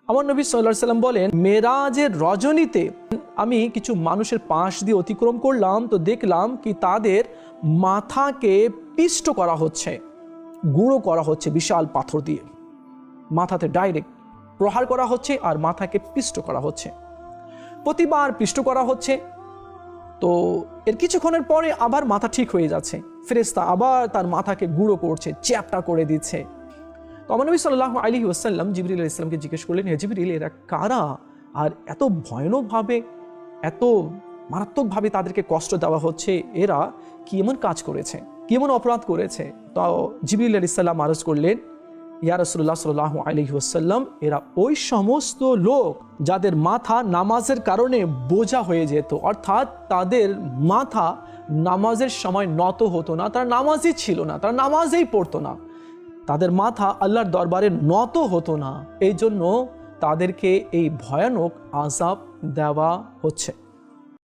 আমার নবী সাল্লাল্লাহু আলাইহি ওয়াসাল্লাম বলেন, মেরাজের রজনীতে আমি কিছু মানুষের পাশ দিয়ে অতিক্রম করলাম, তো দেখলাম কি তাদের মাথাকে পিষ্ট করা হচ্ছে, গুঁড়ো করা হচ্ছে বিশাল পাথর দিয়ে, মাথাতে ডাইরেক্ট প্রহার করা হচ্ছে আর মাথাকে পিষ্ট করা হচ্ছে। প্রতিবার পিষ্ট করা হচ্ছে, তো এর কিছুক্ষণের পরে আবার মাথা ঠিক হয়ে যাচ্ছে, ফেরেশতা আবার তার মাথাকে গুঁড়ো করছে, চ্যাপ্টা করে দিচ্ছে। তো আমার নবী সাল্লাল্লাহু আলাইহি ওয়াসাল্লাম জিবরিল আলাইহিস সালামকে জিজ্ঞেস করলেন, হে জিবরিল, এরা কারা আর এত ভয়ানকভাবে, এত মারাত্মকভাবে তাদেরকে কষ্ট দেওয়া হচ্ছে, এরা কি এমন কাজ করেছে, কি এমন অপরাধ করেছে? তো জিবরিল আলাইহিস সালাম আরজ করলেন, ইয়া রাসূলুল্লাহ সাল্লাল্লাহু আলাইহি ওয়াসাল্লাম, এরা ওই সমস্ত লোক যাদের মাথা নামাজের কারণে বোঝা হয়ে যেত, অর্থাৎ তাদের মাথা নামাজের সময় নত হতো না, তারা নামাজই ছিল না, তারা নামাজেই পড়তো না, তাদের মাথা আল্লাহর দরবারে নত হতো না, এই জন্য তাদেরকে এই ভয়ানক আযাব দেওয়া হচ্ছে।